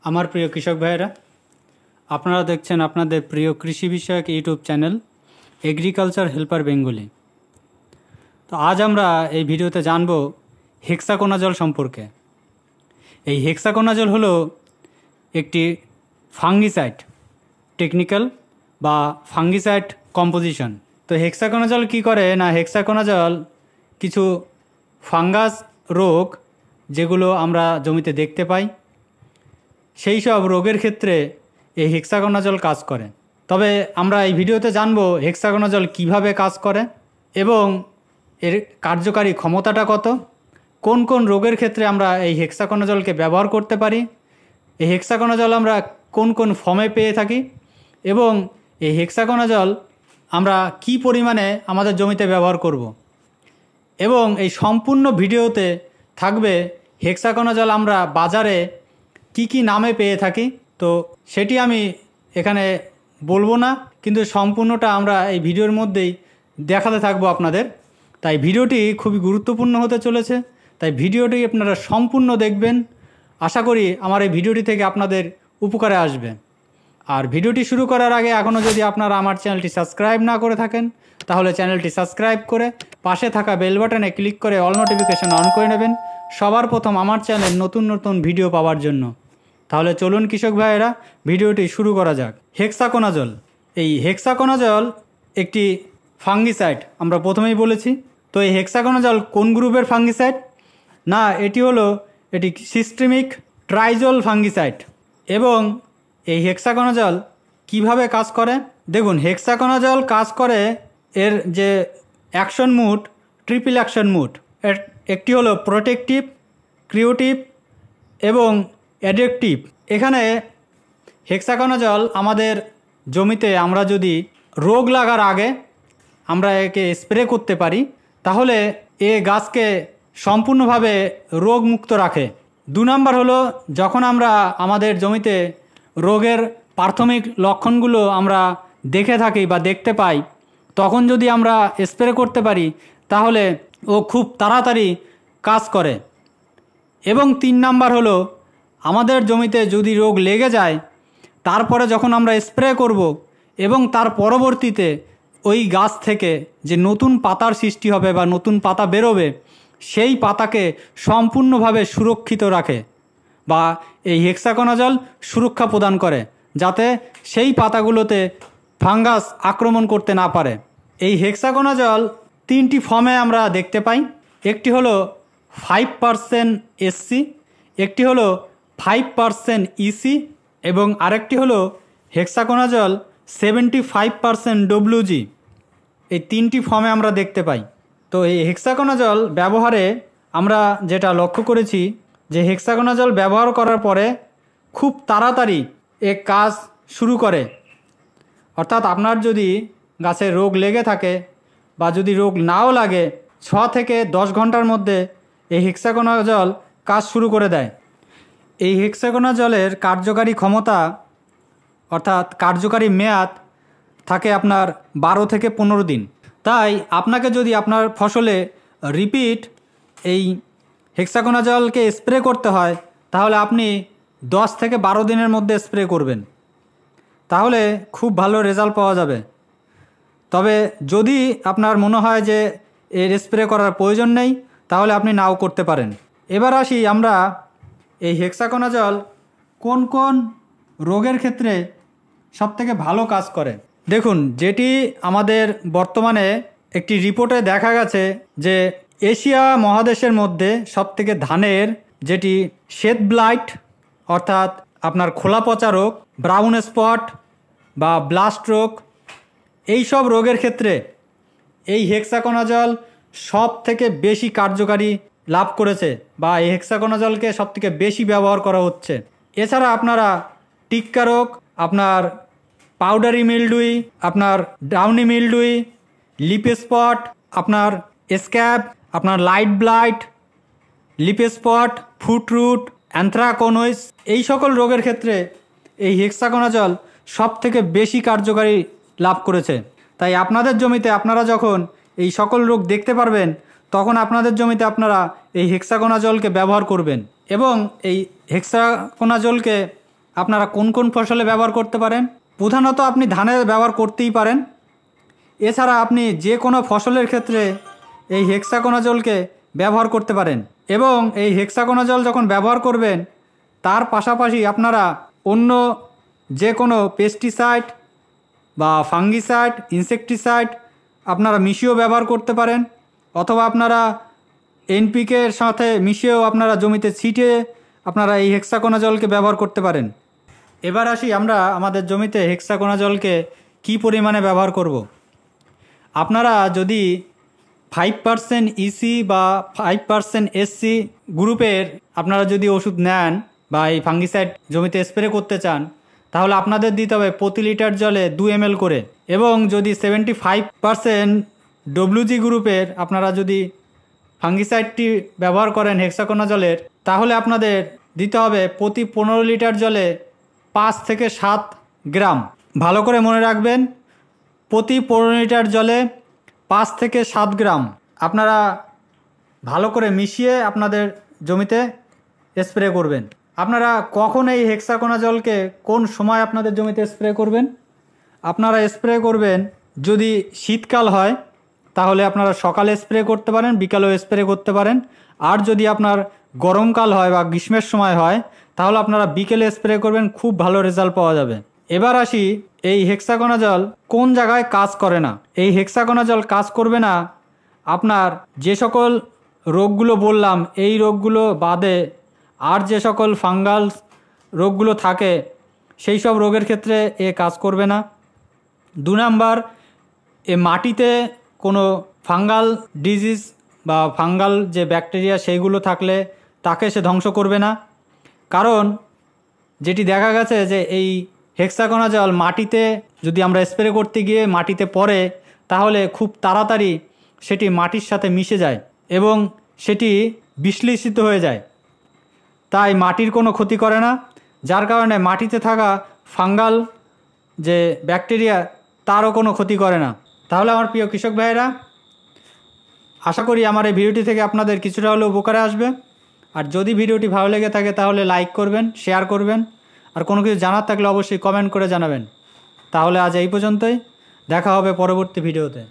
আমার প্রিয় কৃষক ভাইয়েরা, আপনারা দেখছেন আপনাদের প্রিয় কৃষি বিষয়ক YouTube channel agriculture helper Bengali. তো আজ আমরা এই ভিডিওতে জানব হেক্সাকোনাজল সম্পর্কে। এই হেক্সাকোনাজল হলো একটি ফাঙ্গিসাইড, টেকনিক্যাল বা ফাঙ্গিসাইড কম্পোজিশন। তো হেক্সাকোনাজল কি করে না, হেক্সাকোনাজল কিছু ফাঙ্গাস রোগ যেগুলো আমরা জমিতে দেখতে পাই, সেই সব রোগের ক্ষেত্রে এই হেক্সাকোনাজল কাজ করে। তবে আমরা এই ভিডিওতে জানব হেক্সাকোনাজল কিভাবে কাজ করে এবং এর কার্যকারী ক্ষমতাটা কত, কোন কোন রোগের ক্ষেত্রে আমরা এই হেক্সাকোনাজলকে ব্যবহার করতে পারি, এই হেক্সাকোনাজল আমরা কোন কোন ফর্মে পেয়ে থাকি এবং এই হেক্সাকোনাজল আমরা কি পরিমাণে আমাদের জমিতে ব্যবহার করব। এবং এই সম্পূর্ণ ভিডিওতে থাকবে হেক্সাকোনাজল আমরা বাজারে কি কি নামে পেয়ে থাকি। তো সেটি আমি এখানে বলবো না, কিন্তু সম্পূর্ণটা আমরা এই ভিডিওর মধ্যেই দেখাতে থাকবো আপনাদের। তাই ভিডিওটি খুবই গুরুত্বপূর্ণ হতে চলেছে, তাই ভিডিওটি আপনারা সম্পূর্ণ দেখবেন। আশা করি আমার এই ভিডিওটি থেকে আপনাদের উপকারে আসবে। আর ভিডিওটি শুরু করার আগে এখনও যদি আপনারা আমার চ্যানেলটি সাবস্ক্রাইব না করে থাকেন, তাহলে চ্যানেলটি সাবস্ক্রাইব করে পাশে থাকা বেল বাটনে ক্লিক করে অল নোটিফিকেশন অন করে নেবেন সবার প্রথম আমার চ্যানেল নতুন নতুন ভিডিও পাওয়ার জন্য। তাহলে চলুন কৃষক ভাইয়েরা, ভিডিওটি শুরু করা যাক। হেক্সাকোনাজল, এই হেক্সাকোনাজল একটি ফাঙ্গিসাইড, আমরা প্রথমেই বলেছি। তো এই হেক্সাকোনাজল কোন গ্রুপের ফাঙ্গিসাইড না, এটি সিস্টেমিক ট্রাইজল ফাঙ্গিসাইড। এবং এই হেক্সাকোনাজল কিভাবে কাজ করে দেখুন। হেক্সাকোনাজল কাজ করে, এর যে action mode, triple action mode. একটি হলো প্রোটেক্টিভ, ক্রিয়েটিভ এবং অ্যাডাপটিভ। এখানে হেক্সাকোনাজল আমাদের জমিতে আমরা যদি রোগ লাগার আগে আমরা একে স্প্রে করতে পারি, তাহলে এ গাছকে সম্পূর্ণভাবে রোগমুক্ত রাখে। 2 নম্বর হলো, যখন আমরা আমাদের জমিতে রোগের প্রাথমিক লক্ষণগুলো আমরা দেখে থাকি বা দেখতে পাই, তখন যদি আমরা স্প্রে করতে পারি তাহলে ও খুব তাড়াতাড়ি কাজ করে। এবং 3 নম্বর হলো, আমাদের জমিতে যদি রোগ লেগে যায়, তারপরে যখন আমরা স্প্রে করব এবং তার পরবর্তীতে ওই গাছ থেকে যে নতুন পাতার সৃষ্টি হবে বা নতুন পাতা বেরোবে, সেই পাতাকে সম্পূর্ণভাবে সুরক্ষিত রাখে বা এই হেক্সাকোনাজল সুরক্ষা প্রদান করে, যাতে সেই পাতাগুলোতে ফাঙ্গাস আক্রমণ করতে না পারে। এই হেক্সাকোনাজল 3টি ফর্মে আমরা দেখতে পাই। একটি হলো 5% SC, একটি হলো 5% EC এবং আরেকটি হলো হেক্সাকোনাজল 75% WG। এই 3টি ফর্মে আমরা দেখতে পাই। তো এই হেক্সাকোনাজল ব্যবহারে আমরা যেটা লক্ষ্য করেছি যে হেক্সাকোনাজল ব্যবহার করার পরে খুব তাড়াতাড়ি এ কাজ শুরু করে। অর্থাৎ আপনার যদি গাছে রোগ লেগে থাকে বা যদি রোগ নাও লাগে, 6 থেকে 10 ঘন্টার মধ্যে এই হেক্সাকোনাজল কাজ শুরু করে দেয়। এই হেক্সাকোনাজলের কার্যকারী ক্ষমতা অর্থাৎ কার্যকারী মেয়াদ থাকে আপনার 12 থেকে 15 দিন। তাই আপনাকে যদি আপনার ফসলে রিপিট এই হেক্সাকোনাজলকে স্প্রে করতে হয়, তাহলে আপনি 10 থেকে 12 দিনের মধ্যে স্প্রে করবেন, তাহলে খুব ভালো রেজাল্ট পাওয়া যাবে। তবে যদি আপনার মনে হয় যে এর স্প্রে করার প্রয়োজন নেই, তাহলে আপনি নাও করতে পারেন। এবার আসি আমরা এই হেক্সাকোনাজল কোন কোন রোগের ক্ষেত্রে সবথেকে ভালো কাজ করে। দেখুন, যেটি আমাদের বর্তমানে একটি রিপোর্টে দেখা গেছে যে এশিয়া মহাদেশের মধ্যে সবথেকে ধানের যেটি শ্বেত ব্লাইট অর্থাৎ আপনার খোলা পচা রোগ, ব্রাউন স্পট বা ব্লাস্ট রোগ, এই সব রোগের ক্ষেত্রে এই হেক্সাকোনাজল সব থেকে বেশি কার্যকারী লাভ করেছে বা এই হেক্সাকোনাজলকে সব থেকে বেশি ব্যবহার করা হচ্ছে। এছাড়া আপনারা টিক্কা রোগ, আপনার পাউডারি মিলডুই, আপনার ডাউনি মিলডুই, লিপ স্পট, আপনার স্ক্যাব, আপনার late blight, leaf spot, foot rot, anthracnose, এই সকল রোগের ক্ষেত্রে এই হেক্সাকোনাজল সব থেকে বেশি কার্যকারী লাভ করেছে। তাই আপনাদের জমিতে আপনারা যখন এই সকল রোগ দেখতে পারবেন, তখন আপনাদের জমিতে আপনারা এই হেক্সাকোনাজলকে ব্যবহার করবেন। এবং এই হেক্সাকোনাজলকে আপনারা কোন কোন ফসলে ব্যবহার করতে পারেন। প্রধানত আপনি ধানে ব্যবহার করতেই পারেন। এছাড়া আপনি যে কোনো ফসলের ক্ষেত্রে এই হেক্সাকোনাজলকে ব্যবহার করতে পারেন এবং এই হেক্সাকোনাজল যখন ব্যবহার করবেন তার পাশাপাশি আপনারা অন্য যে কোনো পেস্টিসাইড বা ফাঙ্গিসাইড, ইনসেকটিসাইড আপনারা মিশিয়েও ব্যবহার করতে পারেন, অথবা আপনারা এনপিকের সাথে মিশিয়েও আপনারা জমিতে ছিটিয়ে আপনারা এই হেক্সাকোনাজলকে ব্যবহার করতে পারেন। এবার আসি আমরা আমাদের জমিতে হেক্সাকোনাজলকে কী পরিমাণে ব্যবহার করব। আপনারা যদি 5% ইসি বা 5% এসসি গ্রুপের আপনারা যদি ওষুধ নেন বা এই ফাঙ্গিসাইড জমিতে স্প্রে করতে চান, তাহলে আপনাদের দিতে হবে প্রতি লিটার জলে 2 ml করে। এবং যদি 75% ডব্লিউজি গ্রুপের আপনারা যদি ফাঙ্গিসাইডটি ব্যবহার করেন হেক্সাকোনাজলের, তাহলে আপনাদের দিতে হবে প্রতি 15 লিটার জলে 5 থেকে 7 গ্রাম। ভালো করে মনে রাখবেন, প্রতি 15 লিটার জলে 5 থেকে 7 গ্রাম আপনারা ভালো করে মিশিয়ে আপনাদের জমিতে স্প্রে করবেন। আপনারা কখন এই হেক্সাকোনাজলকে কোন সময় আপনাদের জমিতে স্প্রে করবেন? আপনারা স্প্রে করবেন যদি শীতকাল হয় তাহলে আপনারা সকালে স্প্রে করতে পারেন, বিকালেও স্প্রে করতে পারেন। আর যদি আপনার গরমকাল হয় বা গ্রীষ্মের সময় হয় তাহলে আপনারা বিকেলে স্প্রে করবেন, খুব ভালো রেজাল্ট পাওয়া যাবে। এবার আসি এই হেক্সাকোনাজল কোন জায়গায় কাজ করে না। এই হেক্সাকোনাজল কাজ করবে না আপনার যে সকল রোগগুলো বললাম এই রোগগুলো বাদে আর যে সকল ফাঙ্গাল রোগগুলো থাকে সেই সব রোগের ক্ষেত্রে এ কাজ করবে না। 2 নাম্বার, এ মাটিতে কোনো ফাঙ্গাল ডিজিজ বা ফাঙ্গাল যে ব্যাকটেরিয়া সেইগুলো থাকলে তাকে সে ধ্বংস করবে না। কারণ যেটি দেখা গেছে যে এই হেক্সাকোনাজল মাটিতে যদি আমরা স্প্রে করতে গিয়ে মাটিতে পড়ে তাহলে খুব তাড়াতাড়ি সেটি মাটির সাথে মিশে যায় এবং সেটি বিশ্লেষিত হয়ে যায়, তাই মাটির কোনো ক্ষতি করে না, যার কারণে মাটিতে থাকা ফাঙ্গাল যে ব্যাকটেরিয়া তারও কোনো ক্ষতি করে না। তাহলে আমার প্রিয় কৃষক ভাইয়েরা, আশা করি আমার এই ভিডিওটি থেকে আপনাদের কিছুটা হলেও উপকারে আসবে। আর যদি ভিডিওটি ভালো লেগে থাকে তাহলে লাইক করবেন, শেয়ার করবেন, আর কোনো কিছু জানার থাকলে অবশ্যই কমেন্ট করে জানাবেন। তাহলে আজ এই পর্যন্তই, দেখা হবে পরবর্তী ভিডিওতে।